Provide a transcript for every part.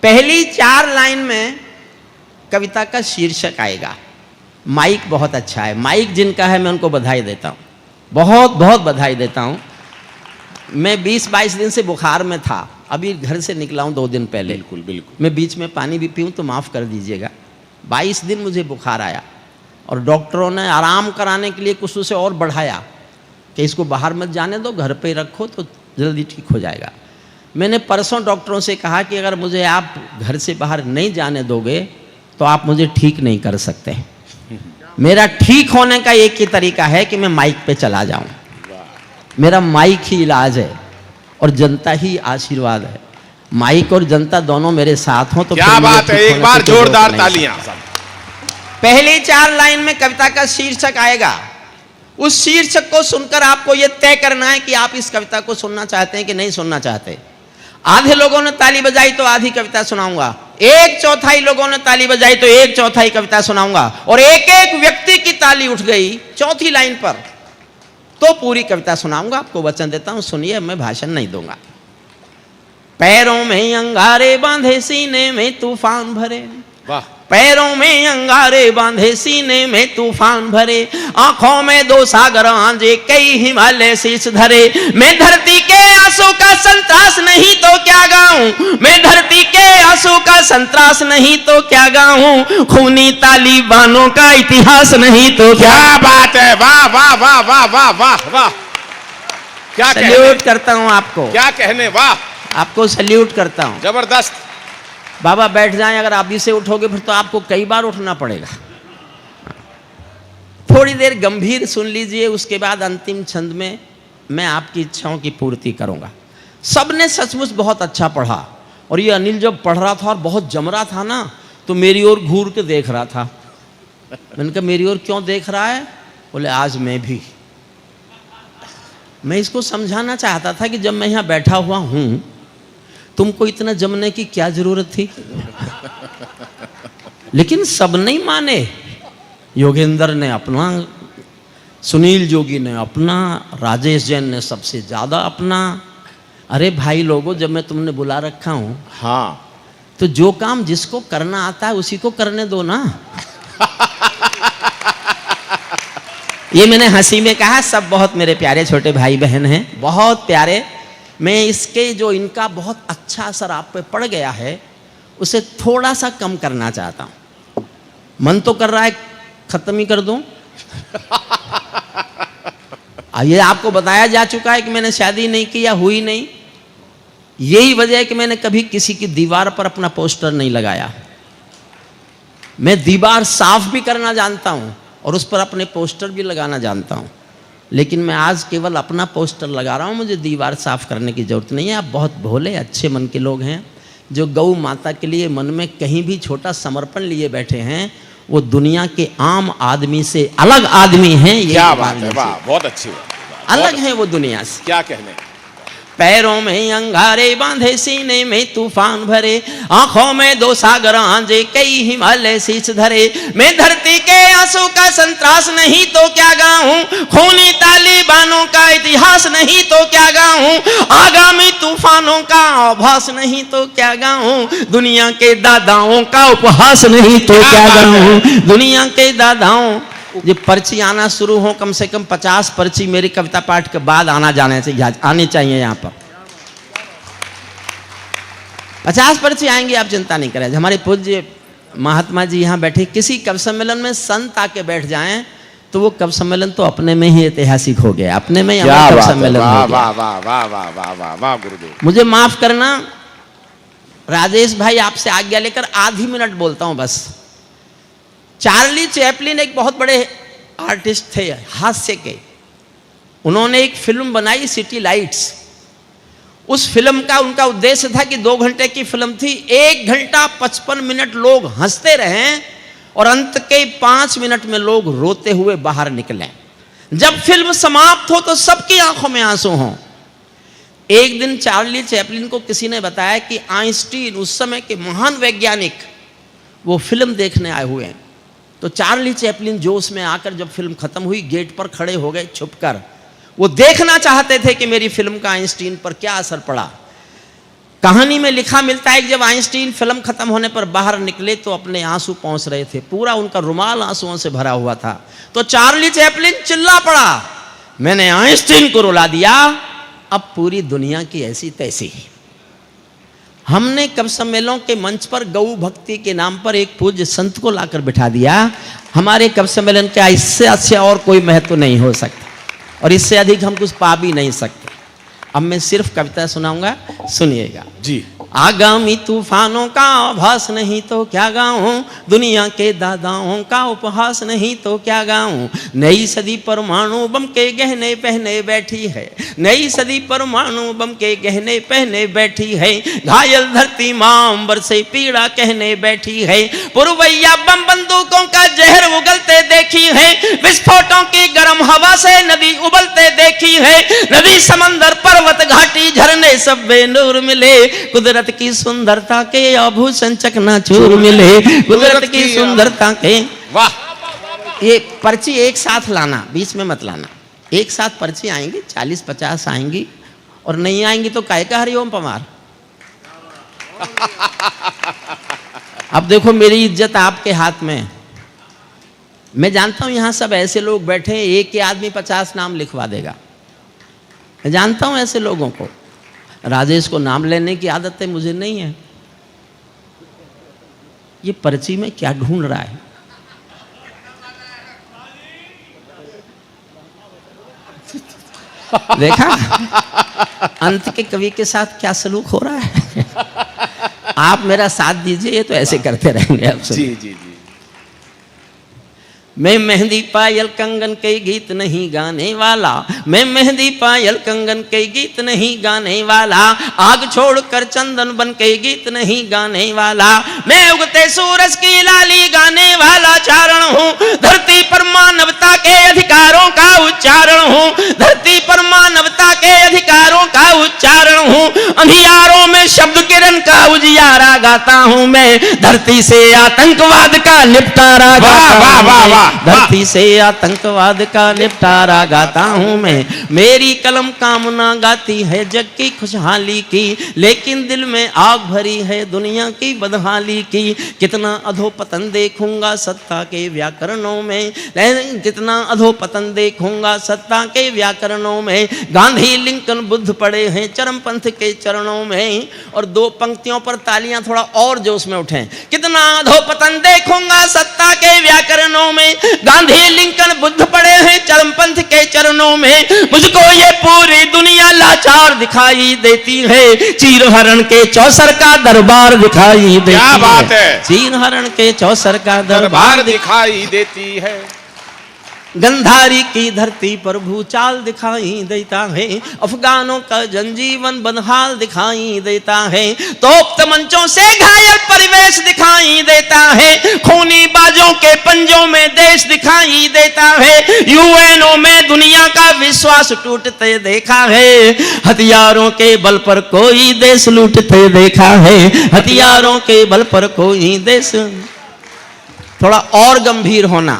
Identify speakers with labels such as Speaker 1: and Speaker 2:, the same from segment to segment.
Speaker 1: पहली 4 लाइन में कविता का शीर्षक आएगा। माइक बहुत अच्छा है, माइक जिनका है मैं उनको बधाई देता हूँ, बहुत बहुत बधाई देता हूँ। मैं 20-22 दिन से बुखार में था, अभी घर से निकला हूँ 2 दिन पहले।
Speaker 2: बिल्कुल बिल्कुल।
Speaker 1: मैं बीच में पानी भी पीऊँ तो माफ़ कर दीजिएगा। 22 दिन मुझे बुखार आया और डॉक्टरों ने आराम कराने के लिए कुछ उसे और बढ़ाया कि इसको बाहर मत जाने दो, घर पे रखो तो जल्दी ठीक हो जाएगा। मैंने परसों डॉक्टरों से कहा कि अगर मुझे आप घर से बाहर नहीं जाने दोगे तो आप मुझे ठीक नहीं कर सकते। मेरा ठीक होने का एक ही तरीका है कि मैं माइक पे चला जाऊं। मेरा माइक ही इलाज है और जनता ही आशीर्वाद है। माइक और जनता दोनों मेरे साथ हों तो
Speaker 2: क्या बात है, एक बार जोरदार तालियां।
Speaker 1: पहली 4 लाइन में कविता का शीर्षक आएगा। उस शीर्षक को सुनकर आपको यह तय करना है कि आप इस कविता को सुनना चाहते हैं कि नहीं सुनना चाहते। आधे लोगों ने ताली बजाई तो आधी कविता सुनाऊंगा, 1/4 लोगों ने ताली बजाई तो 1/4 कविता सुनाऊंगा, और एक एक व्यक्ति की ताली उठ गई 4थी लाइन पर तो पूरी कविता सुनाऊंगा। आपको वचन देता हूं, सुनिए, मैं भाषण नहीं दूंगा। पैरों में अंगारे बांधे सीने में तूफान भरे,
Speaker 2: वाह।
Speaker 1: पैरों में अंगारे बांधे सीने में तूफान भरे, आंखों में 2 सागर आंजे कई हिमालय शीश धरे। मैं धरती के आंसू का संतरास नहीं तो क्या गाऊं, मैं धरती के आंसू का संतरास नहीं तो क्या गाऊं, खूनी तालिबानों का इतिहास नहीं तो
Speaker 2: क्या बात है, वाह वाह वाह वाह वाह वाह वाह। क्या
Speaker 1: सल्यूट करता हूं आपको,
Speaker 2: क्या कहने, वाह,
Speaker 1: आपको सल्यूट करता हूं।
Speaker 2: जबरदस्त।
Speaker 1: बाबा बैठ जाएं, अगर आप इसे उठोगे फिर तो आपको कई बार उठना पड़ेगा। थोड़ी देर गंभीर सुन लीजिए, उसके बाद अंतिम छंद में मैं आपकी इच्छाओं की पूर्ति करूंगा। सबने सचमुच बहुत अच्छा पढ़ा, और ये अनिल जब पढ़ रहा था और बहुत जम रहा था ना, तो मेरी ओर घूर के देख रहा था। मैंने कहा मेरी ओर क्यों देख रहा है? बोले आज मैं भी। मैं इसको समझाना चाहता था कि जब मैं यहाँ बैठा हुआ हूँ तुमको इतना जमने की क्या जरूरत थी। लेकिन सब नहीं माने। योगेंद्र ने अपना, सुनील जोगी ने अपना, राजेश जैन ने सबसे ज्यादा अपना। अरे भाई लोगों, जब मैं तुमने बुला रखा हूं,
Speaker 2: हाँ,
Speaker 1: तो जो काम जिसको करना आता है उसी को करने दो ना। ये मैंने हंसी में कहा, सब बहुत मेरे प्यारे छोटे भाई बहन हैं, बहुत प्यारे। मैं इसके जो इनका बहुत अच्छा असर आप पे पड़ गया है उसे थोड़ा सा कम करना चाहता हूं। मन तो कर रहा है खत्म ही कर दूं। ये आपको बताया जा चुका है कि मैंने शादी नहीं की या हुई नहीं। यही वजह है कि मैंने कभी किसी की दीवार पर अपना पोस्टर नहीं लगाया। मैं दीवार साफ भी करना जानता हूं और उस पर अपने पोस्टर भी लगाना जानता हूं, लेकिन मैं आज केवल अपना पोस्टर लगा रहा हूँ। मुझे दीवार साफ करने की जरूरत नहीं है। आप बहुत भोले अच्छे मन के लोग हैं जो गौ माता के लिए मन में कहीं भी छोटा समर्पण लिए बैठे हैं। वो दुनिया के आम आदमी से अलग आदमी हैं। ये
Speaker 2: क्या बात है, वाह, बहुत अच्छी बात,
Speaker 1: अलग हैं वो दुनिया से।
Speaker 2: क्या कहने।
Speaker 1: पैरों में अंगारे बांधे सीने में तूफान भरे, आंखों में 2 सागर आंजे कई हिमालय शीश धरे। मैं धरती के आंसू का संतरास नहीं तो क्या गाऊं, खूनी तालिबानों का इतिहास नहीं तो क्या गाऊं, आगामी तूफानों का आभास नहीं तो क्या गाऊं, दुनिया के दादाओं का उपहास नहीं तो क्या गाऊं, दुनिया के दादाओं। ये पर्ची आना शुरू हो, कम से कम 50 पर्ची मेरी कविता पाठ के बाद आनी चाहिए। यहाँ पर 50 पर्ची आएंगी, आप चिंता नहीं करें। हमारे पूज्य महात्मा जी यहाँ बैठे, किसी कवि सम्मेलन में संत आके बैठ जाएं तो वो कवि सम्मेलन तो अपने में ही ऐतिहासिक हो गया, अपने में ही हमारा कवि सम्मेलन हो गया।
Speaker 2: वाह वाह वाह वाह वाह वाह वाह गुरुदेव।
Speaker 1: मुझे माफ करना राजेश भाई, आपसे आज्ञा लेकर आधी मिनट बोलता हूं बस। चार्ली चैपलिन एक बहुत बड़े आर्टिस्ट थे हास्य के। उन्होंने एक फिल्म बनाई सिटी लाइट्स। उस फिल्म का उनका उद्देश्य था कि 2 घंटे की फिल्म थी, 1 घंटा 55 मिनट लोग हंसते रहें और अंत के 5 मिनट में लोग रोते हुए बाहर निकलें। जब फिल्म समाप्त हो तो सबकी आंखों में आंसू हों। एक दिन चार्ली चैपलिन को किसी ने बताया कि आइंस्टीन, उस समय के महान वैज्ञानिक, वो फिल्म देखने आए हुए हैं। तो चार्ली चैपलिन जोश में आकर जब फिल्म खत्म हुई गेट पर खड़े हो गए छुपकर। वो देखना चाहते थे कि मेरी फिल्म का आइंस्टीन पर क्या असर पड़ा। कहानी में लिखा मिलता है कि जब आइंस्टीन फिल्म खत्म होने पर बाहर निकले तो अपने आंसू पहुंच रहे थे, पूरा उनका रुमाल आंसुओं से भरा हुआ था। तो चार्ली चैपलिन चिल्ला पड़ा, मैंने आइंस्टीन को रुला दिया, अब पूरी दुनिया की ऐसी तैसी। हमने कवि सम्मेलनों के मंच पर गौ भक्ति के नाम पर एक पूज्य संत को लाकर बिठा दिया। हमारे कवि सम्मेलन का इससे अच्छा और कोई महत्व नहीं हो सकता और इससे अधिक हम कुछ पा भी नहीं सकते। अब मैं सिर्फ कविता सुनाऊंगा, सुनिएगा
Speaker 2: जी।
Speaker 1: आगामी तूफानों का आभास नहीं तो क्या गाऊं, दुनिया के दादाओं का उपहास नहीं तो क्या गाऊं। नई सदी परमाणु बम के गहने पहने बैठी है, नई सदी परमाणु बम के गहने पहने बैठी है। घायल धरती मां अंबर से पीड़ा कहने बैठी है। पुरवैया बम बंदूकों का जहर उगलते देखी है, विस्फोटों की गर्म हवा से नदी उबलते देखी है। नदी समंदर पर्वत घाटी झरने सब बेनूर मिले, कुदरत की सुंदरता के आभूषण चकनाचूर मिले, कुदरत की सुंदरता के।
Speaker 2: वाह।
Speaker 1: ये पर्ची एक साथ लाना, बीच में मत लाना। एक साथ पर्ची आएंगी, 40-50 आएंगी और नहीं आएंगी तो काय का हरिओम पमार। अब देखो मेरी इज्जत आपके हाथ में। मैं जानता हूं यहां सब ऐसे लोग बैठे हैं, एक ही आदमी 50 नाम लिखवा देगा। मैं जानता हूं ऐसे लोगों को। राजेश को नाम लेने की आदत है, मुझे नहीं है। ये पर्ची में क्या ढूंढ रहा है? देखा अंत के कवि के साथ क्या सलूक हो रहा है। आप मेरा साथ दीजिए, तो ऐसे करते रहेंगे आप।
Speaker 2: जी जी जी।
Speaker 1: मैं मेहंदी पायल कंगन के गीत नहीं गाने वाला, मैं मेहंदी पायल कंगन के गीत नहीं गाने वाला। आग छोड़कर चंदन बन के गीत नहीं गाने वाला। मैं उगते सूरज की लाली गाने वाला चारण हूँ। धरती पर मानवता के अधिकारों का उच्चारण हूँ, धरती पर मानवता के अधिकारों का उच्चारण हूँ। अंधियारों में शब्द किरण का उजियारा गाता हूँ मैं, धरती से आतंकवाद का निपटारा गाता हूँ। धरती से आतंकवाद का निपटारा गाता हूं मैं। मेरी कलम कामना गाती है जग की खुशहाली की, लेकिन दिल में आग भरी है दुनिया की बदहाली की। कितना अधोपतन देखूंगा सत्ता के व्याकरणों में, कितना अधोपतन देखूंगा सत्ता के व्याकरणों में। गांधी लिंकन बुद्ध पड़े हैं चरमपंथ के चरणों में। और 2 पंक्तियों पर तालियां थोड़ा और जोश में उठें। कितना अधोपतन देखूंगा सत्ता के व्याकरणों में, गांधी लिंकन बुद्ध पड़े हैं चरमपंथ के चरणों में। मुझको ये पूरी दुनिया लाचार दिखाई देती है, चीर हरण के चौसर का दरबार दिखाई देती है।
Speaker 2: क्या बात है।
Speaker 1: चीर हरण के चौसर का दरबार
Speaker 2: दिखाई देती है।
Speaker 1: गंधारी की धरती पर भूचाल दिखाई देता है, अफगानों का जनजीवन बदहाल दिखाई देता है। तोप मंचों से घायल परिवेश दिखाई देता है, खूनी बाजों के पंजों में देश दिखाई देता है। यूएनओ में दुनिया का विश्वास टूटते देखा है, हथियारों के बल पर कोई देश लूटते देखा है। हथियारों के बल पर कोई देश। थोड़ा और गंभीर होना।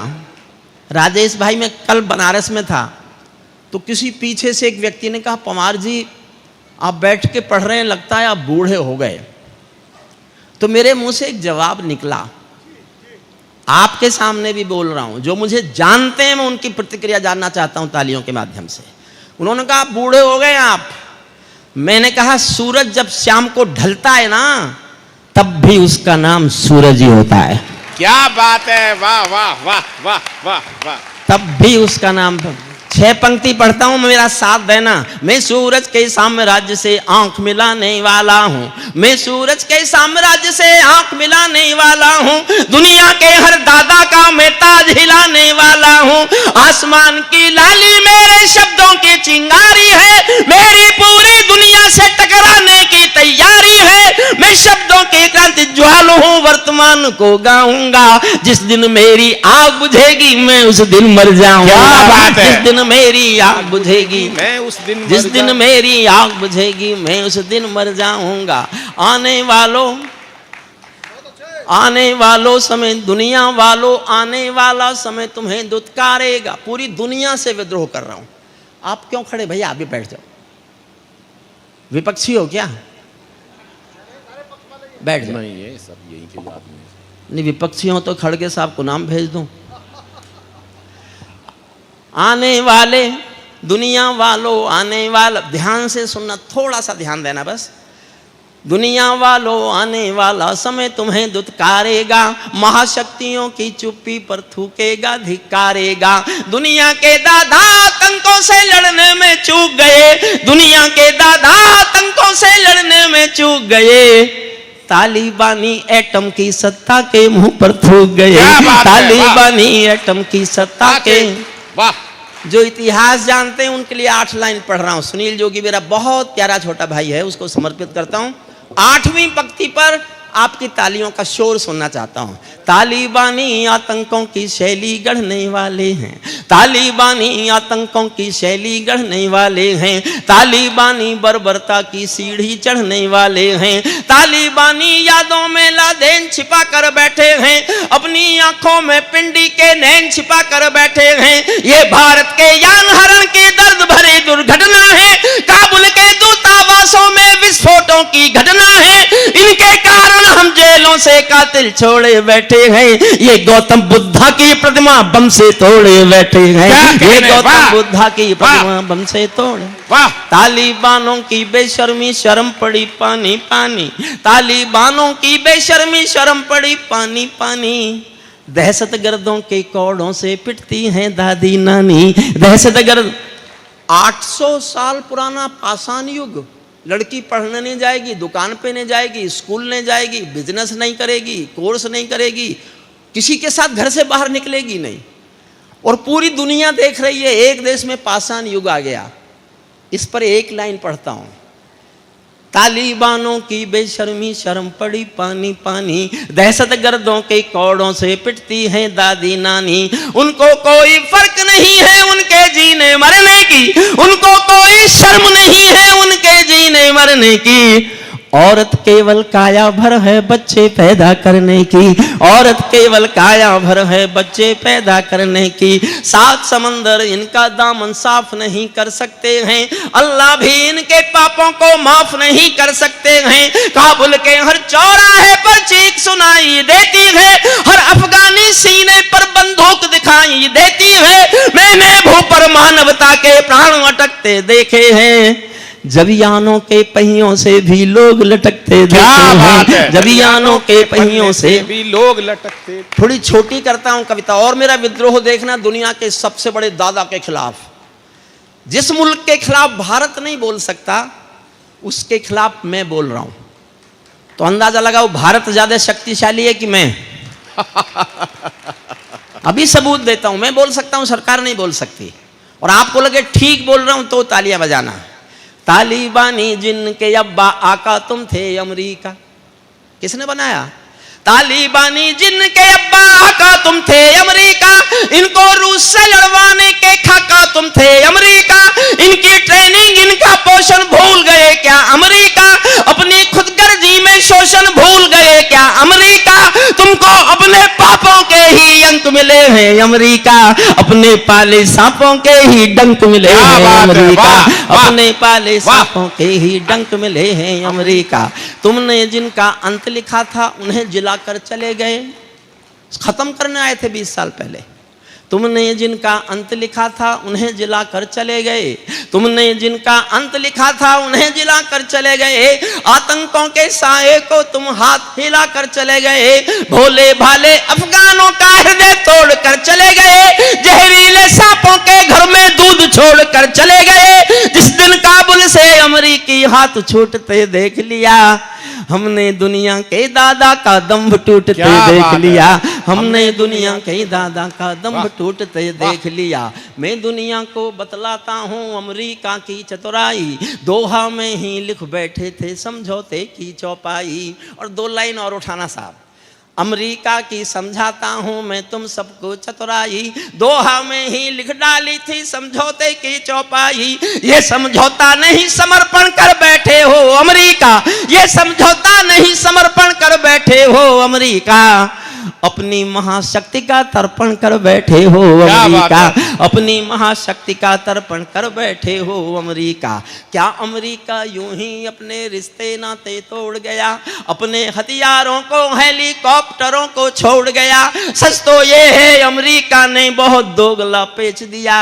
Speaker 1: राजेश भाई, मैं कल बनारस में था तो किसी पीछे से एक व्यक्ति ने कहा, पमार जी आप बैठ के पढ़ रहे हैं, लगता है आप बूढ़े हो गए। तो मेरे मुंह से एक जवाब निकला, आपके सामने भी बोल रहा हूं, जो मुझे जानते हैं मैं उनकी प्रतिक्रिया जानना चाहता हूं तालियों के माध्यम से। उन्होंने कहा आप बूढ़े हो गए आप। मैंने कहा सूरज जब शाम को ढलता है ना, तब भी उसका नाम सूरज ही होता है।
Speaker 2: क्या बात है। वाह वाह वाह वाह वाह वाह।
Speaker 1: तब भी उसका नाम। 6 पंक्ति पढ़ता हूं, मेरा साथ देना। मैं सूरज के साम्राज्य से आंख मिलाने वाला हूं, मैं सूरज के साम्राज्य से आंख मिलाने वाला हूं। दुनिया के हर दादा का मैं ताज हिलाने वाला हूं। आसमान की लाली मेरे शब्दों की चिंगारी है, मेरी पूरी दुनिया से टकराने की तैयारी है। मैं शब्दों की क्रांति ज्वाल हूं, वर्तमान को गाऊंगा। जिस दिन मेरी आग बुझेगी मैं उस दिन मर जाऊंगा।
Speaker 2: क्या बात है।
Speaker 1: जिस दिन मेरी आग बुझेगी
Speaker 2: मैं उस दिन,
Speaker 1: जिस दिन मेरी आग बुझेगी मैं उस दिन मर जाऊंगा। आने वालों समय, दुनिया वालों, आने वाला समय तुम्हें दुत्कारेगा। पूरी दुनिया से विद्रोह कर रहा हूं। आप क्यों खड़े भैया, आप भी बैठ जाओ। विपक्षी हो क्या? बैठ जाओ।
Speaker 2: नहीं, ये सब यही के आदमी।
Speaker 1: नहीं, विपक्षी हो तो खड़गे साहब को नाम भेज दूं। आने वाले दुनिया वालों, आने वाला, ध्यान से सुनना, थोड़ा सा ध्यान देना बस। दुनिया वालों आने वाला समय तुम्हें दुत्कारेगा, महाशक्तियों की चुप्पी पर थूकेगा, धिक्कारेगा। दुनिया के दादा आतंकों से लड़ने में चूक गए, दुनिया के दादा आतंकों से लड़ने में चूक गए। तालिबानी एटम की सत्ता के मुंह पर थूक गए, तालिबानी एटम की सत्ता के।
Speaker 2: वाह!
Speaker 1: जो इतिहास जानते हैं उनके लिए 8 लाइन पढ़ रहा हूं। सुनील जोगी मेरा बहुत प्यारा छोटा भाई है, उसको समर्पित करता हूं। 8वीं पंक्ति पर आपकी तालियों का शोर सुनना चाहता हूं। तालिबानी आतंकों की शैली गढ़ने वाले हैं, तालिबानी आतंकों की शैली गढ़ने वाले हैं, तालिबानी बर्बरता की सीढ़ी चढ़ने वाले हैं, तालिबानी यादों में लादेन छिपा कर बैठे हैं, अपनी आंखों में पिंडी के नैन छिपा कर बैठे हैं। ये भारत के यान हरण की दर्द भरी दुर्घटना है, काबुल के दूतावासों में विस्फोटों की घटना है। इनके कारण हम जेलों से कातिल छोड़े बैठे हैं, ये गौतम बुद्धा की प्रतिमा बम से तोड़े बैठे हैं, ये गौतम बुद्धा की प्रतिमा बम से तोड़े। तालिबानों की बेशर्मी शर्म पड़ी पानी पानी, तालिबानों की बेशर्मी शर्म पड़ी पानी पानी। दहशतगर्दों के कौड़ों से पिटती हैं दादी नानी, दहशतगर्द। 800 साल पुराना पाषाण युग। लड़की पढ़ने नहीं जाएगी, दुकान पे नहीं जाएगी, स्कूल नहीं जाएगी, बिजनेस नहीं करेगी, कोर्स नहीं करेगी, किसी के साथ घर से बाहर निकलेगी नहीं। और पूरी दुनिया देख रही है, एक देश में पाषाण युग आ गया। इस पर एक लाइन पढ़ता हूं। तालिबानों की बेशर्मी शर्म पड़ी पानी पानी, दहशतगर्दों के कौड़ों से पिटती हैं दादी नानी। उनको कोई फर्क नहीं है उनके जीने मरने की, उनको कोई शर्म नहीं है उनके जीने मरने की। औरत केवल काया भर है बच्चे पैदा करने की, औरत केवल काया भर है बच्चे पैदा करने की। 7 समंदर इनका दामन साफ नहीं कर सकते हैं, अल्लाह भी इनके पापों को माफ नहीं कर सकते हैं। काबुल के हर चौराहे पर चीख सुनाई देती है, हर अफगानी सीने पर बंदूक दिखाई देती है। मैंने भू पर मानवता के प्राण अटकते देखे हैं, जब यानों के पहियों से भी लोग लटकते देखे हैं, जब यानों के पहियों से
Speaker 2: भी लोग लटकते।
Speaker 1: थोड़ी छोटी करता हूं कविता। और मेरा विद्रोह देखना दुनिया के सबसे बड़े दादा के खिलाफ। जिस मुल्क के खिलाफ भारत नहीं बोल सकता, उसके खिलाफ मैं बोल रहा हूं। तो अंदाजा लगाओ भारत ज्यादा शक्तिशाली है कि मैं? अभी सबूत देता हूं, मैं बोल सकता हूं, सरकार नहीं बोल सकती। और आपको लगे ठीक बोल रहा हूं तो तालियां बजाना। तालिबानी जिनके अब्बा आका तुम थे अमेरिका, किसने बनाया? तालिबानी जिनके अब्बा आका तुम थे अमेरिका, इनको रूस से लड़वाने के खाका तुम थे अमेरिका। इनकी ट्रेनिंग इनका पोषण भूल गए क्या अमेरिका? अपनी खुदगर्जी में शोषण भूल गए क्या अमेरिका? तुमको अपने पापों के ही अंक मिले हैं अमेरिका, अपने पाले सांपों के ही डंक मिले हैं अमेरिका, अपने पाले सांपों के ही डंक मिले हैं अमेरिका। तुमने जिनका अंत लिखा था उन्हें जिलाकर चले गए, खत्म करने आए थे 20 साल पहले। तुमने जिनका अंत लिखा था उन्हें जिलाकर चले गए, तुमने जिनका अंत लिखा था उन्हें जिलाकर चले गए। आतंकों के साए को तुम हाथ हिलाकर चले गए, भोले भाले अफगानों का हृदय तोड़ कर चले गए, जहरीले सांपों के घर में दूध छोड़ कर चले गए। जिस दिन काबुल से अमेरिकी हाथ छूटते देख लिया, हमने दुनिया के दादा का दम्भ टूटते देख लिया, हमने दुनिया के दादा का दम्भ टूटते देख लिया। मैं दुनिया को बतलाता हूँ अमेरिका की चतुराई, दोहा में ही लिख बैठे थे समझौते की चौपाई। और 2 लाइन और उठाना साहब। अमेरिका की समझाता हूं मैं तुम सबको चतुराई, दोहा में ही लिख डाली थी समझौते की चौपाई। ये समझौता नहीं समर्पण कर बैठे हो अमेरिका, ये समझौता नहीं समर्पण कर बैठे हो अमेरिका। अपनी महाशक्ति का तर्पण कर बैठे हो
Speaker 2: क्या बात
Speaker 1: अमेरिका,
Speaker 2: है?
Speaker 1: अपनी महाशक्ति का तर्पण कर बैठे हो अमेरिका। क्या अमेरिका यूं ही अपने रिश्ते नाते तोड़ गया, अपने हथियारों को हेलीकॉप्टरों को छोड़ गया? सच तो ये है अमेरिका ने बहुत दोगला पेच दिया,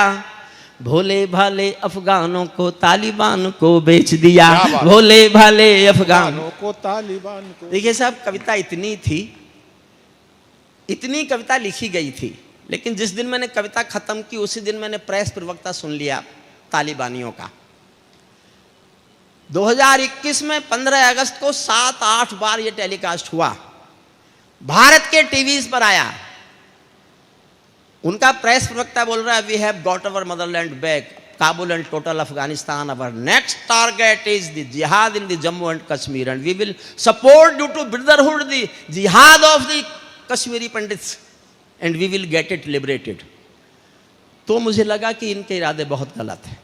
Speaker 1: भोले भाले अफगानों को तालिबान को बेच दिया,
Speaker 2: क्या बात?
Speaker 1: भोले भाले अफगानों।
Speaker 2: को तालिबान को।
Speaker 1: देखिए साहब, कविता इतनी थी, इतनी कविता लिखी गई थी, लेकिन जिस दिन मैंने कविता खत्म की उसी दिन मैंने प्रेस प्रवक्ता सुन लिया तालिबानियों का। 2021 में 15 अगस्त को 7-8 बार ये टेलीकास्ट हुआ, भारत के टीवीज पर आया। उनका प्रेस प्रवक्ता बोल रहा है, we have got our motherland back, Kabul and total Afghanistan, our next target is the jihad in the Jammu and Kashmir and we will support due to brotherhood the jihad of the Kashmiri Pandits and we will get it liberated. तो मुझे लगा कि इनके इरादे बहुत गलत हैं।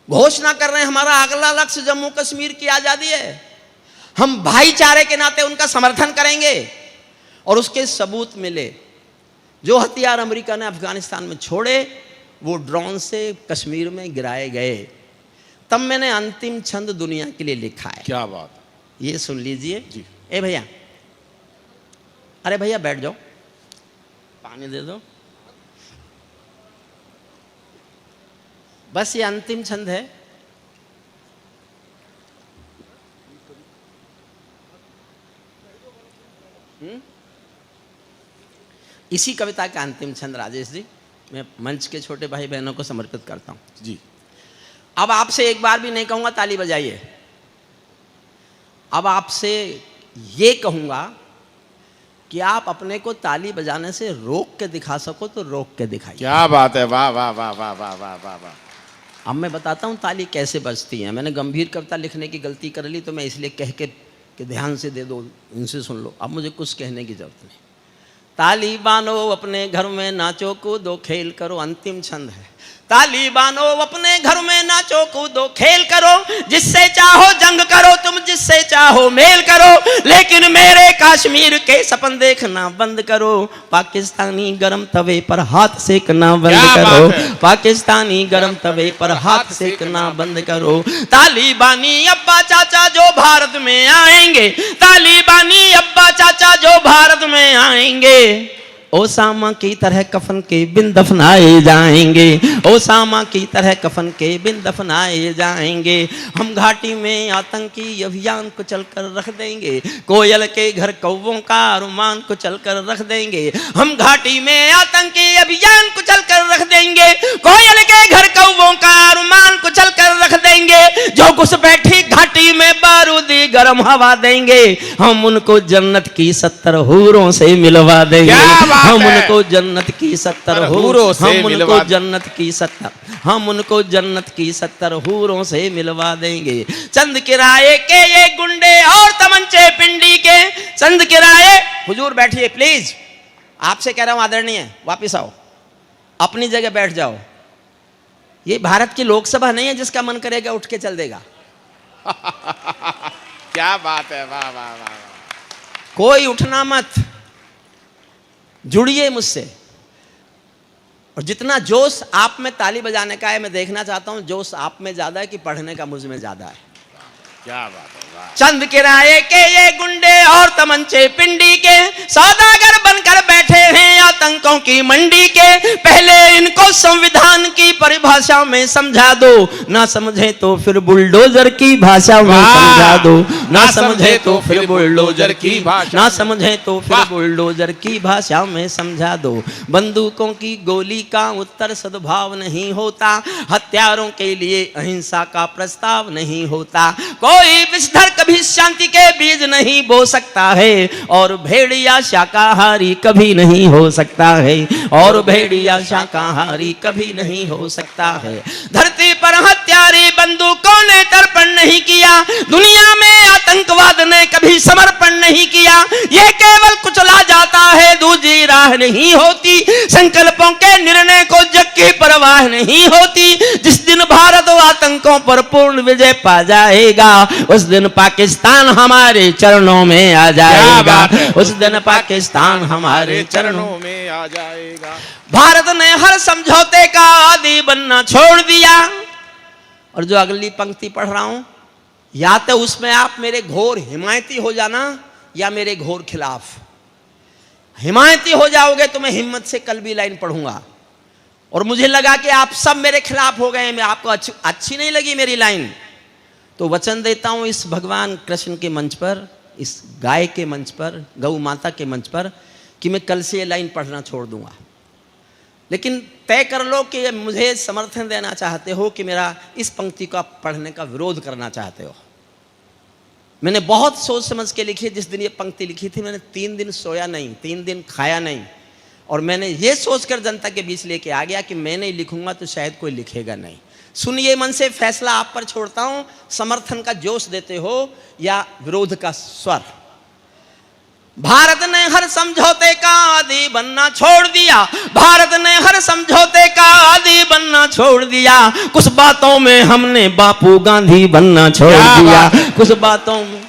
Speaker 1: घोषणा कर रहे हैं हमारा अगला लक्ष्य जम्मू कश्मीर की आजादी है, हम भाईचारे के नाते उनका समर्थन करेंगे, और उसके सबूत मिले। जो हथियार अमेरिका ने अफगानिस्तान में छोड़े वो ड्रोन से कश्मीर में गिराए गए। तब मैंने अंतिम छंद दुनिया के लिए लिखा है।
Speaker 2: क्या बात,
Speaker 1: ये सुन लीजिए
Speaker 2: जी।
Speaker 1: ए भैया, अरे भैया बैठ जाओ, पानी दे दो। बस ये अंतिम छंद है। इसी कविता का अंतिम छंद राजेश जी मैं मंच के छोटे भाई बहनों को समर्पित करता हूं
Speaker 2: जी।
Speaker 1: अब आपसे एक बार भी नहीं कहूंगा ताली बजाइए, अब आपसे ये कहूंगा कि आप अपने को ताली बजाने से रोक के दिखा सको तो रोक के दिखाइए।
Speaker 2: क्या बात है, वाह वाह वाह वाह वाह वाह वाह वाह।
Speaker 1: अब मैं बताता हूँ ताली कैसे बजती है। मैंने गंभीर कविता लिखने की गलती कर ली तो मैं इसलिए कह के कि ध्यान से दे दो, इनसे सुन लो। अब मुझे कुछ कहने की जरूरत नहीं। ताली बानो अपने घर में नाचो कूदो खेल करो, अंतिम छंद है। ताली बानो अपने घर में नाचो कूदो खेल करो, जिससे चाहो जंग करो तुम, जिससे चाहो मेल करो, लेकिन मेरे कश्मीर के सपन देखना बंद करो। पाकिस्तानी गरम तवे पर हाथ सेकना बंद करो, पाकिस्तानी गरम तवे पर हाथ सेकना बंद करो। तालिबानी अब्बा चाचा जो भारत में आएंगे, तालिबानी अब्बा चाचा जो भारत में आएंगे, ओसामा की तरह कफन के बिन दफनाए जाएंगे, ओसामा की तरह कफन के बिन दफनाए जाएंगे। हम घाटी में आतंकी अभियान को चलकर रख देंगे, कोयल के घर कौवों का अरमान को चलकर रख देंगे। हम घाटी में आतंकी अभियान को चलकर रख देंगे, कोयल के घर कौवों का अरमान को चलकर रख देंगे। जो घुस बैठी घाटी में बारूदी गर्म हवा देंगे, हम उनको जन्नत की 70 हूरों से मिलवा देंगे। हम उनको जन्नत की 70 हूरों से, हम उनको जन्नत की 70, हम उनको जन्नत की 70 हूरों से मिलवा देंगे। चंद किराए के ये गुंडे और तमंचे पिंडी के, चंद किराए। हुजूर बैठिए प्लीज, आपसे कह रहा हूं आदरणीय, वापिस आओ, अपनी जगह बैठ जाओ। ये भारत की लोकसभा नहीं है जिसका मन करेगा उठ के चल देगा।
Speaker 2: क्या बात है, वाह वाह वाह।
Speaker 1: कोई उठना मत, जुड़िए मुझसे। और जितना जोश आप में ताली बजाने का है, मैं देखना चाहता हूं जोश आप में ज्यादा है कि पढ़ने का मुझ में ज्यादा है।
Speaker 2: क्या बात है, वाह।
Speaker 1: चंद किराए के ये गुंडे और तमंचे पिंडी के, सौदागर बनकर बैठे हैं आतंकों की मंडी के। पहले इनको संविधान की परिभाषा में समझा दो, ना समझे तो फिर बुलडोजर की भाषा में समझा दो, ना समझे तो फिर बुलडोजर की भाषा, ना समझे तो फिर बुलडोजर की भाषा में समझा दो। बंदूकों की गोली का उत्तर सद्भाव नहीं होता, हत्यारों के लिए अहिंसा का प्रस्ताव नहीं होता। कोई विषधर कभी शांति के बीज नहीं बो सकता है, और भेड़िया शाकाहारी कभी नहीं हो सकता है, और भेड़िया शाकाहारी कभी नहीं हो सकता है। धरती पर हत्यारे बंदूकों ने तर्पण नहीं किया, दुनिया में आतंकवाद ने कभी समर्पण नहीं किया। ये केवल कुचला जाता है, दूसरी राह नहीं होती। संकल्पों के निर्णय को जग की परवाह नहीं होती। जिस दिन भारत आतंकों पर पूर्ण विजय पा जाएगा, उस दिन पाकिस्तान हमारे चरणों में आ जाएगा। उस दिन पाकिस्तान हमारे चरणों
Speaker 2: में आ जाएगा।
Speaker 1: भारत ने हर समझौते का आदी बनना छोड़ दिया। और जो अगली पंक्ति पढ़ रहा हूं, या तो उसमें आप मेरे घोर हिमायती हो जाना या मेरे घोर खिलाफ। हिमायती हो जाओगे तो मैं हिम्मत से कल भी लाइन पढ़ूंगा, और मुझे लगा कि आप सब मेरे खिलाफ हो गए, मैं आपको अच्छी नहीं लगी मेरी लाइन, तो वचन देता हूं इस भगवान कृष्ण के मंच पर, इस गाय के मंच पर, गौ माता के मंच पर, कि मैं कल से ये लाइन पढ़ना छोड़ दूंगा। लेकिन तय कर लो कि मुझे समर्थन देना चाहते हो कि मेरा इस पंक्ति का पढ़ने का विरोध करना चाहते हो। मैंने बहुत सोच समझ के लिखी। जिस दिन ये पंक्ति लिखी थी, मैंने 3 दिन सोया नहीं, 3 दिन खाया नहीं, और मैंने ये सोचकर जनता के बीच लेके आ गया कि मैं नहीं लिखूंगा तो शायद कोई लिखेगा नहीं। सुनिए, मन से फैसला आप पर छोड़ता हूं, समर्थन का जोश देते हो या विरोध का स्वर। भारत ने हर समझौते का आदी बनना छोड़ दिया। भारत ने हर समझौते का आदी बनना छोड़ दिया। कुछ बातों में हमने बापू गांधी बनना छोड़ दिया। कुछ बातों में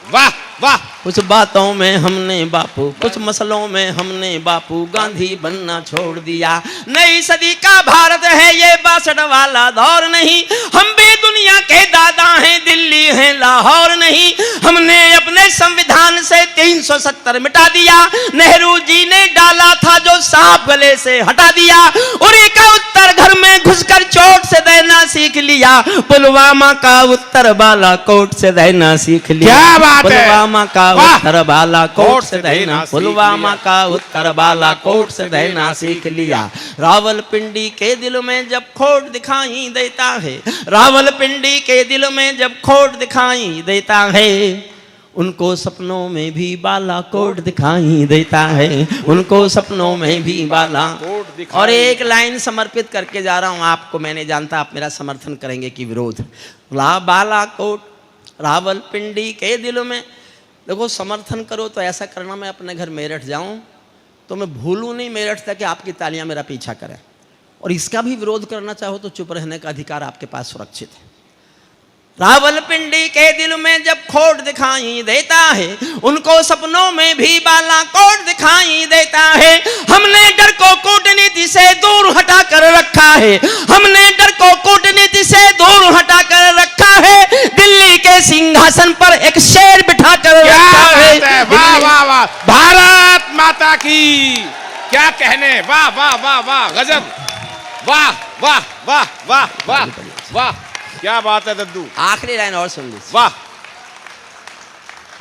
Speaker 2: वाह वाह,
Speaker 1: कुछ बातों में हमने बापू, कुछ मसलों में हमने बापू गांधी बनना छोड़ दिया। नई सदी का भारत है ये 62 वाला दौर नहीं। हम भी दुनिया के दादा हैं, दिल्ली हैं लाहौर नहीं। हमने अपने संविधान से 370 मिटा दिया। नेहरू जी ने डाला था जो सांप गले से हटा दिया। उरी का उत्तर घर में घुसकर चोट से देना सीख लिया। पुलवामा का उत्तर बालाकोट से देना सीख लिया।
Speaker 2: क्या बात है।
Speaker 1: पुलवामा का उत्तर बालाकोट से देना, पुलवामा का उत्तर बालाकोट से देना सीख लिया। रावलपिंडी के दिल में जब खोट दिखाई देता है, रावलपिंडी के दिल में जब खोट दिखाई देता है, उनको सपनों में भी बालाकोट दिखाई देता है। उनको सपनों में भी बालाकोट। और एक लाइन समर्पित करके जा रहा हूं आपको, मैंने जानता आप मेरा समर्थन करेंगे कि विरोध। बालाकोट रावलपिंडी के दिल में, देखो समर्थन करो तो ऐसा करना मैं अपने घर मेरठ जाऊं तो मैं भूलूं नहीं मेरठ तक कि आपकी तालियां मेरा पीछा करें, और इसका भी विरोध करना चाहो तो चुप रहने का अधिकार आपके पास सुरक्षित है। रावलपिंडी के दिल में जब खोट दिखाई देता है, उनको सपनों में भी बालाकोट दिखाई देता है। हमने डर को कूटनीति से दूर हटा कर रखा है। हमने डर को कूटनीति से दूर हटा कर रखा है। दिल्ली के सिंहासन पर एक शेर बिठा कर रखा है।
Speaker 2: वाह वाह वाह, भारत माता की क्या कहने। वाह वाह वाह वाह, गजब। वाह वाह वाह वाह वाह वाह, क्या बात है दद्दू।
Speaker 1: आखिरी लाइन और सुन लीजिए।
Speaker 2: वाह।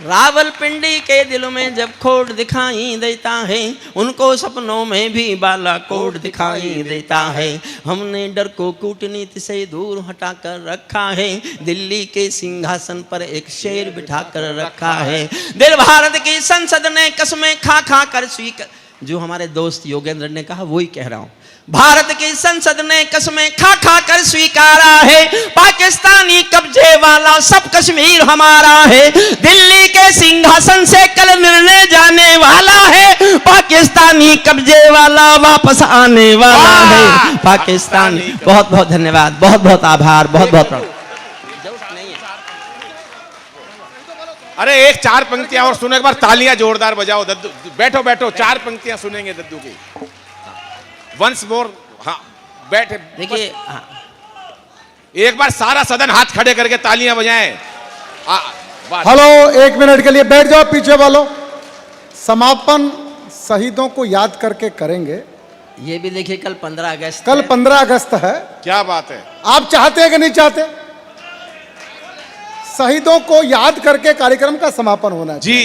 Speaker 1: रावलपिंडी के दिल में जब खोट दिखाई देता है, उनको सपनों में भी बालाकोट दिखाई देता है। हमने डर को कूटनीति से दूर हटा कर रखा है। दिल्ली के सिंहासन पर एक शेर बिठा कर रखा है। दिल भारत की संसद ने कसमें खा खा कर स्वीकार, जो हमारे दोस्त योगेंद्र ने कहा वही कह रहा हूं, भारत की संसद ने कसमें खा खा कर स्वीकारा है। पाकिस्तानी कब्जे वाला सब कश्मीर हमारा है। दिल्ली के सिंहासन से कल निर्णय जाने वाला है। पाकिस्तानी कब्जे वाला वापस आने वाला है। पाकिस्तानी। बहुत बहुत धन्यवाद, बहुत बहुत आभार, बहुत बहुत।
Speaker 2: अरे एक 4 पंक्तियां और सुनो, एक बार तालियां जोरदार बजाओ दद्दू। बैठो बैठो, 4 पंक्तियां सुनेंगे दद्दू की। Once more. हाँ बैठे,
Speaker 1: देखिए।
Speaker 2: एक बार सारा सदन हाथ खड़े करके तालियां बजाएं।
Speaker 3: हेलो, 1 मिनट के लिए बैठ जाओ पीछे वालों। समापन शहीदों को याद करके करेंगे।
Speaker 1: ये भी देखिए कल 15 अगस्त,
Speaker 3: कल 15 अगस्त है।
Speaker 2: क्या बात है।
Speaker 3: आप चाहते हैं कि नहीं चाहते? शहीदों को याद करके कार्यक्रम का समापन होना
Speaker 2: जी।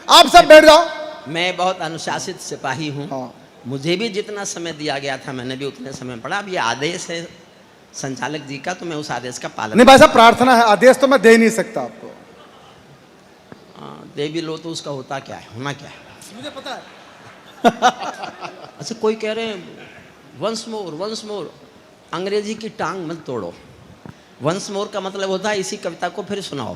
Speaker 3: आप सब बैठ जाओ।
Speaker 1: मैं बहुत अनुशासित सिपाही हूँ।
Speaker 3: हाँ।
Speaker 1: मुझे भी जितना समय दिया गया था मैंने भी उतने समय पढ़ा। अब ये आदेश है संचालक जी का, तो मैं उस आदेश का पालन।
Speaker 3: नहीं भाई साहब, प्रार्थना है, आदेश तो मैं दे नहीं सकता आपको।
Speaker 1: दे भी लो तो उसका होता क्या है, होना क्या है
Speaker 3: मुझे पता है।
Speaker 1: अच्छा, कोई कह रहे हैं वंस मोर, अंग्रेजी की टांग मत तोड़ो। वंस मोर का मतलब होता है इसी कविता को फिर सुनाओ।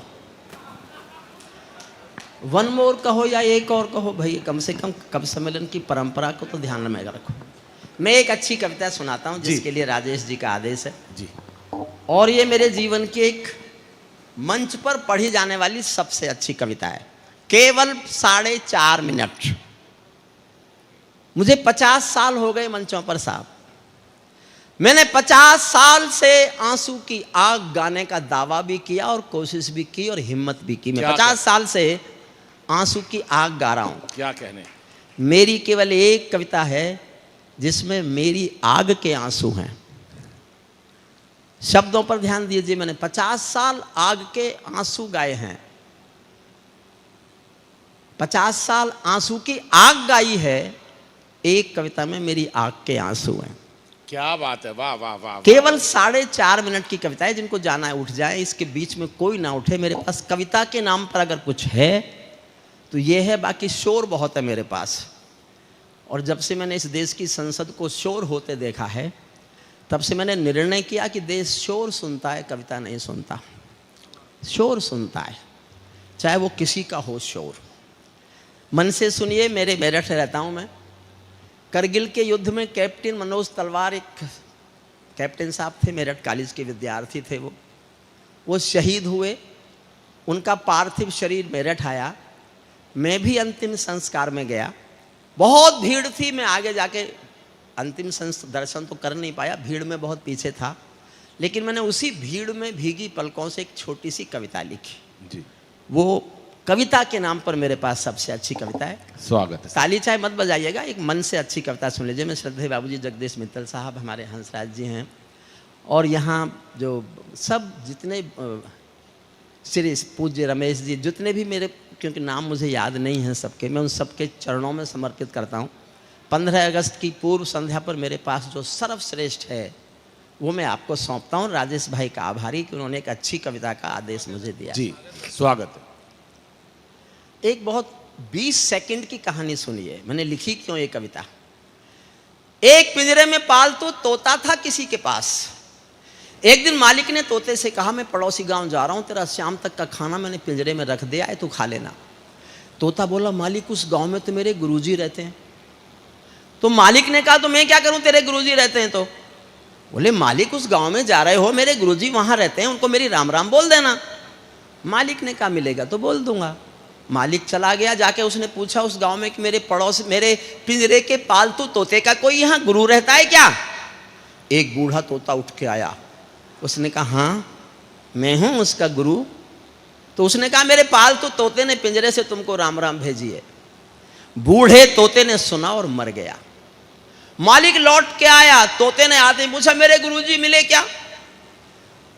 Speaker 1: वन मोर कहो या एक और कहो, भाई कम से कम कवि सम्मेलन की परंपरा को तो ध्यान में रखो। मैं एक अच्छी कविता सुनाता हूं जिसके लिए राजेश जी का आदेश है
Speaker 2: जी।
Speaker 1: और ये मेरे जीवन की एक मंच पर पढ़ी जाने वाली सबसे अच्छी कविता है। केवल 4.5 मिनट। मुझे 50 साल हो गए मंचों पर साहब। मैंने 50 साल से आंसू की आग गाने का दावा भी किया और कोशिश भी की और हिम्मत भी की। मैं 50 साल से आंसू की आग गा रहा हूं।
Speaker 2: क्या कहने।
Speaker 1: मेरी केवल एक कविता है जिसमें मेरी आग के आंसू हैं। शब्दों पर ध्यान दीजिए। मैंने 50 साल आग के आंसू गाए हैं, 50 साल आंसू की आग गाई है। एक कविता में मेरी आग के आंसू हैं।
Speaker 2: क्या बात है, वाह वाह वाह।
Speaker 1: केवल 4.5 मिनट की कविता है। जिनको जाना है उठ जाए, इसके बीच में कोई ना उठे। मेरे पास कविता के नाम पर अगर कुछ है तो ये है, बाकी शोर बहुत है मेरे पास। और जब से मैंने इस देश की संसद को शोर होते देखा है, तब से मैंने निर्णय किया कि देश शोर सुनता है, कविता नहीं सुनता। शोर सुनता है, चाहे वो किसी का हो शोर। मन से सुनिए। मेरे मेरठ रहता हूँ मैं। करगिल के युद्ध में कैप्टन मनोज तलवार एक कैप्टन साहब थे, मेरठ कॉलेज के विद्यार्थी थे। वो शहीद हुए। उनका पार्थिव शरीर मेरठ आया। मैं भी अंतिम संस्कार में गया। बहुत भीड़ थी। मैं आगे जाके अंतिम दर्शन तो कर नहीं पाया, भीड़ में बहुत पीछे था। लेकिन मैंने उसी भीड़ में भीगी पलकों से एक छोटी सी कविता लिखी जी। वो कविता के नाम पर मेरे पास सबसे अच्छी कविता है।
Speaker 2: स्वागत है।
Speaker 1: ताली चाहे मत बजाइएगा, एक मन से अच्छी कविता सुन लीजिए। मैं श्रद्धेय बाबूजी जगदीश मित्तल साहब, हमारे हंसराज जी हैं, और यहाँ जो सब जितने श्री पूज्य रमेश जी, जितने भी मेरे, क्योंकि नाम मुझे याद नहीं है सबके, मैं उन सबके चरणों में समर्पित करता हूँ। 15 अगस्त की पूर्व संध्या पर मेरे पास जो सर्वश्रेष्ठ है वो मैं आपको सौंपता हूँ। राजेश भाई का आभारी कि उन्होंने एक अच्छी कविता का आदेश मुझे दिया
Speaker 2: जी। स्वागत है।
Speaker 1: एक बहुत 20 सेकंड की कहानी सुनिए। मैंने लिखी क्यों ये कविता। एक पिंजरे में पालतू तोता था किसी के पास। एक दिन मालिक ने तोते से कहा, मैं पड़ोसी गांव जा रहा हूं, तेरा शाम तक का खाना मैंने पिंजरे में रख दिया है, तू खा लेना। तोता बोला, मालिक उस गांव में तो मेरे गुरुजी रहते हैं। तो मालिक ने कहा, तो मैं क्या करूं, तेरे गुरुजी रहते हैं तो। बोले, मालिक उस गांव में जा रहे हो, मेरे गुरुजी वहां रहते हैं, उनको मेरी राम राम बोल देना। मालिक ने कहा, मिलेगा तो बोल दूंगा। मालिक चला गया। जाके उसने पूछा उस गांव में कि मेरे पिंजरे के पालतू तोते का कोई यहाँ गुरु रहता है क्या। एक बूढ़ा तोता उठ के आया। उसने कहा, हाँ मैं हूं उसका गुरु। तो उसने कहा, मेरे पालतू तोते ने पिंजरे से तुमको राम राम भेजी है। बूढ़े तोते ने सुना और मर गया। मालिक लौट के आया। तोते ने आते ही पूछा, मेरे गुरुजी मिले क्या।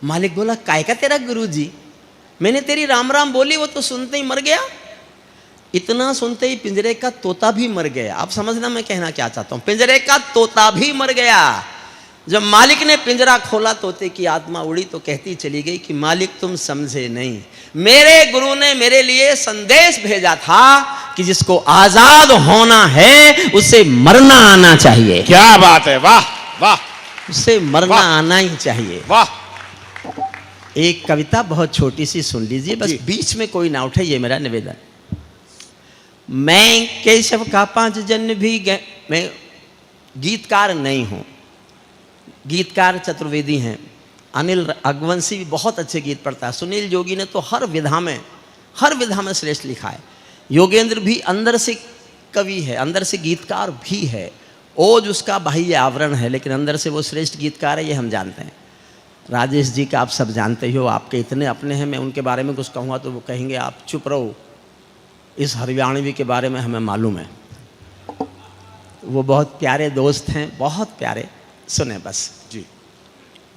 Speaker 1: मालिक बोला, काय का तेरा गुरुजी, मैंने तेरी राम राम बोली, वो तो सुनते ही मर गया। इतना सुनते ही पिंजरे का तोता भी मर गया। आप समझना मैं कहना क्या चाहता हूं। पिंजरे का तोता भी मर गया। जब मालिक ने पिंजरा खोला, तोते की आत्मा उड़ी तो कहती चली गई कि मालिक तुम समझे नहीं, मेरे गुरु ने मेरे लिए संदेश भेजा था कि जिसको आजाद होना है उसे मरना आना चाहिए।
Speaker 2: क्या बात है, वाह वाह।
Speaker 1: उसे मरना आना ही चाहिए।
Speaker 2: वाह।
Speaker 1: एक कविता बहुत छोटी सी सुन लीजिए, बस बीच में कोई ना उठे, ये मेरा निवेदन। मैं केशव का 5 जन्म भी मैं गीतकार नहीं हूं। गीतकार चतुर्वेदी हैं। अनिल अगवंशी भी बहुत अच्छे गीत पढ़ता है। सुनील जोगी ने तो हर विधा में श्रेष्ठ लिखा है। योगेंद्र भी अंदर से कवि है, अंदर से गीतकार भी है। ओज उसका बाह्य आवरण है, लेकिन अंदर से वो श्रेष्ठ गीतकार है, ये हम जानते हैं। राजेश जी का आप सब जानते ही हो, आपके इतने अपने हैं, मैं उनके बारे में कुछ कहूँगा तो वो कहेंगे आप चुप रहो। इस हरियाणवी के बारे में हमें मालूम है। वो बहुत प्यारे दोस्त हैं, बहुत प्यारे। सुने बस
Speaker 2: जी।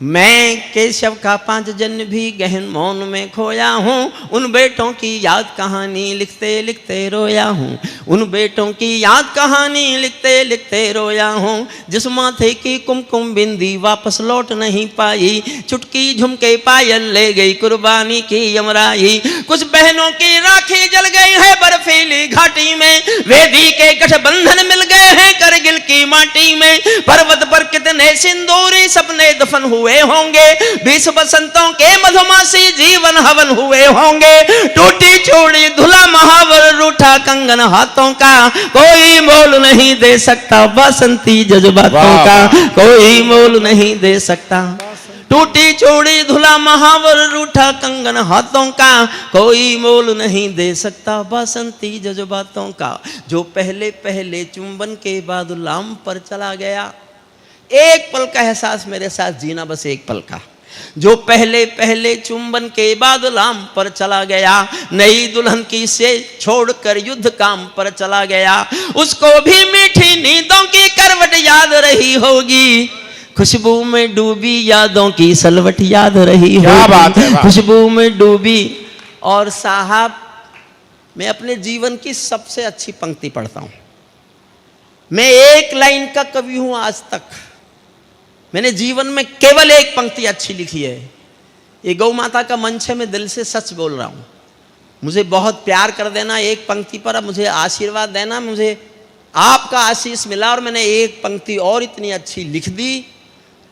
Speaker 1: मैं केशव का 5 जन्म भी गहन मौन में खोया हूँ। उन बेटों की याद कहानी लिखते लिखते रोया हूँ। उन बेटों की याद कहानी लिखते लिखते रोया हूँ। जिस माथे की कुमकुम बिंदी वापस लौट नहीं पाई, चुटकी झुमके पायल ले गई कुर्बानी की यमराई। कुछ बहनों की राखी जल गई है बर्फीली घाटी में, वेदी के गठबंधन मिल गए हैं करगिल की माटी में पर्वत पर कितने सिंदूरी सपने दफन हुए होंगे, 20 बसंतों के मधुमासी जीवन हवन हुए होंगे। टूटी चूड़ी धुला महावर रूठा कंगन हाथों का, कोई मोल नहीं दे सकता बसंती जज्बातों का, कोई मोल नहीं दे सकता। टूटी चूड़ी धुला महावर रूठा कंगन हाथों का, कोई मोल नहीं दे सकता बसंती जज्बातों का। जो पहले पहले चुंबन के बाद लाम पर चला गया, एक पल का एहसास मेरे साथ जीना, बस एक पल का। जो पहले पहले चुंबन के बाद लाम पर चला गया, नई दुल्हन की से छोड़कर युद्ध काम पर चला गया, उसको भी मीठी नींदों की करवट याद रही होगी, खुशबू में डूबी यादों की सलवट याद रही होगी, खुशबू में डूबी। और साहब, मैं अपने जीवन की सबसे अच्छी पंक्ति पढ़ता हूं। मैं एक लाइन का कवि हूं आज तक, मैंने जीवन में केवल एक पंक्ति अच्छी लिखी है। ये गौ माता का मंच है, मैं दिल से सच बोल रहा हूं। मुझे बहुत प्यार कर देना एक पंक्ति पर, अब मुझे आशीर्वाद देना। मुझे आपका आशीष मिला और मैंने एक पंक्ति और इतनी अच्छी लिख दी,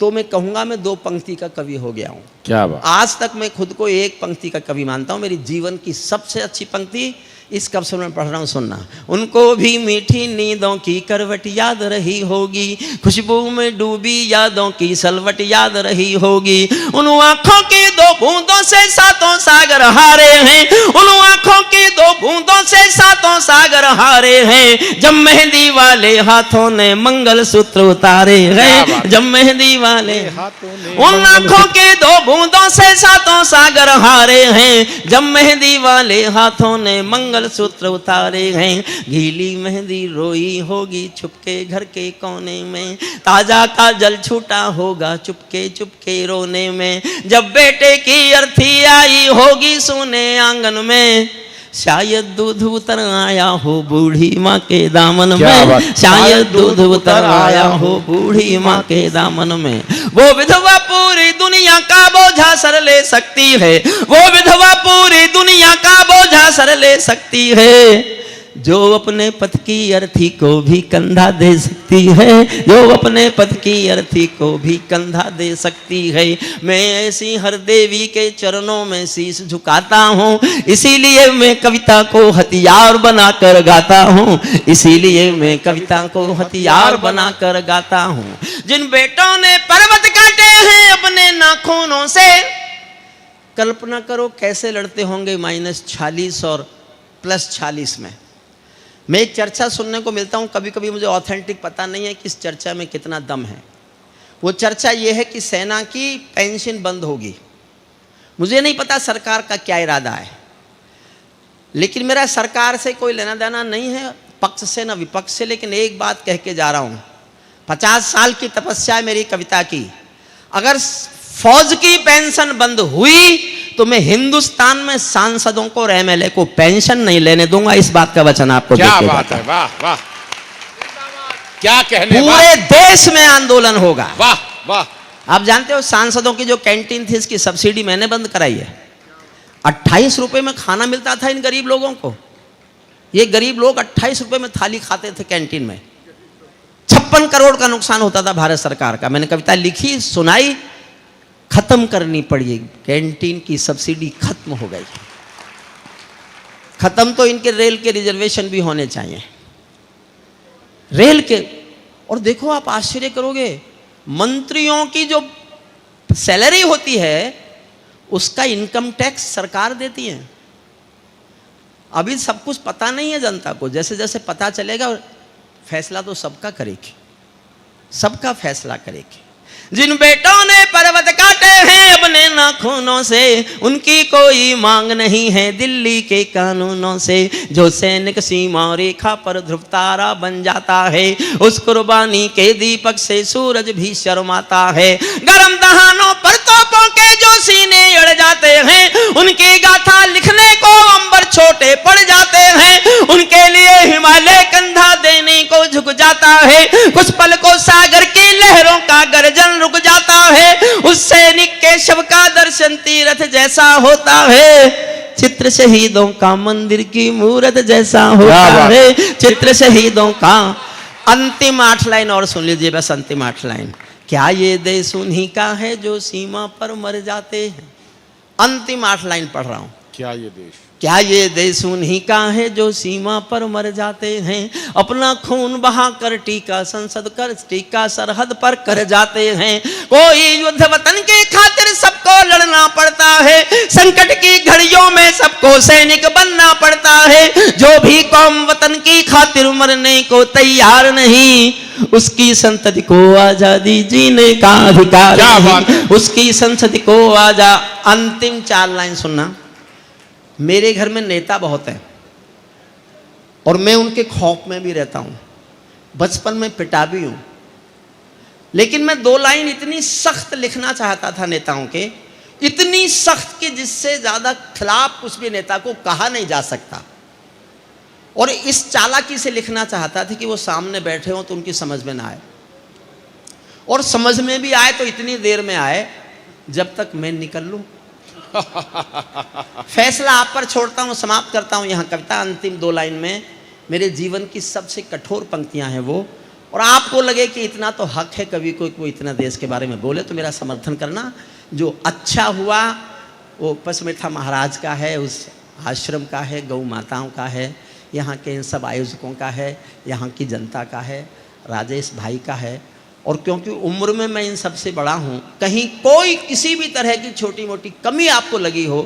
Speaker 1: तो मैं कहूंगा मैं 2 पंक्ति का कवि हो गया हूं।
Speaker 2: क्या बात।
Speaker 1: आज तक मैं खुद को एक पंक्ति का कवि मानता हूं। मेरी जीवन की सबसे अच्छी पंक्ति इस कब से मैं पढ़ रहा हूं, सुनना। उनको भी मीठी नींदों की करवट याद रही होगी, खुशबू में डूबी यादों की सलवट याद रही होगी। उन आंखों की 2 बूंदों से 7 सागर हारे हैं, उन आंखों की 2 बूंदों से 7 सागर हारे हैं। जब मेहंदी वाले हाथों ने मंगल सूत्र उतारे हैं, जब मेहंदी वाले हाथों ने, उन आंखों की 2 बूंदों से 7 सागर हारे हैं। जब मेहंदी वाले हाथों ने मंगल सूत्र उतारे हैं। गीली मेहंदी रोई होगी छुपके घर के कोने में, ताजा का जल छूटा होगा चुपके चुपके रोने में। जब बेटे की अर्थी आई होगी सोने आंगन में, शायद दूध उतर आया हो बूढ़ी माँ के दामन में, शायद दूध उतर आया हो बूढ़ी माँ के दामन में। वो विधवा पूरी दुनिया का बोझा सर ले सकती है, वो विधवा पूरी दुनिया का बोझा सर ले सकती है, जो अपने पति की अर्थी को भी कंधा दे सकती है, जो अपने पति की अर्थी को भी कंधा दे सकती है। मैं ऐसी हर देवी के चरणों में शीश झुकाता हूँ, इसीलिए मैं कविता को हथियार बनाकर गाता हूँ, इसीलिए मैं कविता को हथियार बनाकर गाता हूँ। जिन बेटों ने पर्वत काटे हैं अपने नाखूनों से, कल्पना करो कैसे लड़ते होंगे -46 और +46 में। मैं एक चर्चा सुनने को मिलता हूँ, कभी कभी मुझे ऑथेंटिक पता नहीं है कि इस चर्चा में कितना दम है। वो चर्चा ये है कि सेना की पेंशन बंद होगी। मुझे नहीं पता सरकार का क्या इरादा है, लेकिन मेरा सरकार से कोई लेना देना नहीं है, पक्ष से ना विपक्ष से। लेकिन एक बात कह के जा रहा हूँ, 50 साल की तपस्या है मेरी कविता की। अगर फौज की पेंशन बंद हुई तो मैं हिंदुस्तान में सांसदों को और एमएलए को पेंशन नहीं लेने दूंगा। इस बात का वचन आपको
Speaker 2: क्या बात है, वाह वाह, क्या कहने।
Speaker 1: पूरे देश में आंदोलन होगा।
Speaker 2: वाह वाह।
Speaker 1: आप जानते हो सांसदों की जो कैंटीन थी, इसकी सब्सिडी मैंने बंद कराई है। 28 रुपए में खाना मिलता था इन गरीब लोगों को। ये गरीब लोग 28 रुपए में थाली खाते थे कैंटीन में। 56 करोड़ का नुकसान होता था भारत सरकार का। मैंने कविता लिखी, सुनाई, खत्म करनी पड़ी। कैंटीन की सब्सिडी खत्म हो गई। खत्म तो इनके रेल के रिजर्वेशन भी होने चाहिए, रेल के। और देखो आप आश्चर्य करोगे, मंत्रियों की जो सैलरी होती है उसका इनकम टैक्स सरकार देती है। अभी सब कुछ पता नहीं है जनता को, जैसे जैसे पता चलेगा फैसला तो सबका करेगी, सबका फैसला करेगी। जिन बेटों ने पर्वत काटे हैं अपने नाखूनों से, उनकी कोई मांग नहीं है दिल्ली के कानूनों से। जो सैनिक सीमा रेखा पर ध्रुव तारा बन जाता है, उस कुर्बानी के दीपक से सूरज भी शर्माता है। गरम दहानों पर तोपों के जो सीने अड़ जाते हैं, उनकी गाथा लिखने को अंबर छोटे पड़ जाते हैं। उनके लिए हिमालय कंधा देने को झुक जाता है। कुछ पल को सागर की लहरों का गर्जन रुक जाता है। उस सैनिक के शव का दर्शन तीर्थ जैसा होता है। चित्र शहीदों का मंदिर की मूरत जैसा होता है। चित्र शहीदों का अंतिम 8 लाइन और सुन लीजिए, बस अंतिम 8 लाइन। क्या ये देश उन्हीं का है जो सीमा पर मर जाते हैं? अंतिम 8 लाइन पढ़ रहा हूं।
Speaker 2: क्या ये देश,
Speaker 1: क्या ये देश उन्हीं का है जो सीमा पर मर जाते हैं, अपना खून बहा कर टीका संसद कर टीका सरहद पर कर जाते हैं। कोई युद्ध वतन के खातिर सबको लड़ना पड़ता है, संकट की घड़ियों में सबको सैनिक बनना पड़ता है। जो भी कौम वतन की खातिर मरने को तैयार नहीं, उसकी संतति को आजादी जीने का अधिकार
Speaker 2: क्या
Speaker 1: नहीं।
Speaker 2: बात है?
Speaker 1: उसकी संतति को आजा। अंतिम 4 लाइन सुनना। मेरे घर में नेता बहुत हैं और मैं उनके खौफ में भी रहता हूं, बचपन में पिटा भी हूं, लेकिन मैं 2 लाइन इतनी सख्त लिखना चाहता था नेताओं के, इतनी सख्त कि जिससे ज्यादा खिलाफ कुछ भी नेता को कहा नहीं जा सकता। और इस चालाकी से लिखना चाहता था कि वो सामने बैठे हों तो उनकी समझ में ना आए, और समझ में भी आए तो इतनी देर में आए जब तक मैं निकल लूं। फैसला आप पर छोड़ता हूं, समाप्त करता हूं यहां कविता। अंतिम 2 लाइन में मेरे जीवन की सबसे कठोर पंक्तियां हैं वो, और आपको लगे कि इतना तो हक है कवि को कोई इतना देश के बारे में बोले तो मेरा समर्थन करना। जो अच्छा हुआ वो पसमेठा महाराज का है, उस आश्रम का है, गौ माताओं का है, यहाँ के इन सब आयोजकों का है, यहाँ की जनता का है, राजेश भाई का है। और क्योंकि उम्र में मैं इन सबसे बड़ा हूँ, कहीं कोई किसी भी तरह की छोटी मोटी कमी आपको लगी हो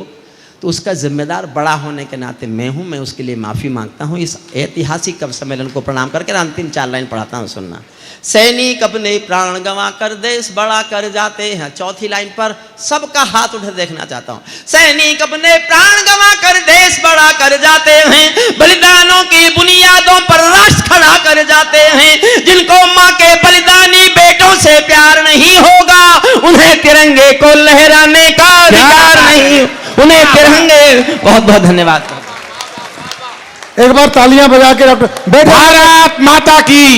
Speaker 1: तो उसका जिम्मेदार बड़ा होने के नाते मैं हूँ, मैं उसके लिए माफ़ी मांगता हूँ। इस ऐतिहासिक कवि सम्मेलन को प्रणाम करके अंतिम 4 लाइन पढ़ाता हूँ, सुनना। सैनिक अपने प्राण गंवा कर देश बड़ा कर जाते हैं। 4थी लाइन पर सबका हाथ उठे देखना चाहता हूँ। सैनिक अपने प्राण गंवा कर देश बड़ा कर जाते हैं, बलिदानों की बुनियादों पर राष्ट्र खड़ा कर जाते हैं। जिनको माँ के बलिदानी बेटों से प्यार नहीं होगा, उन्हें तिरंगे को लहराने का अधिकार नहीं, उन्हें तिरंगे। बहुत बहुत धन्यवाद।
Speaker 3: एक बार तालियां बजा के डॉक्टर
Speaker 2: भारत माता की।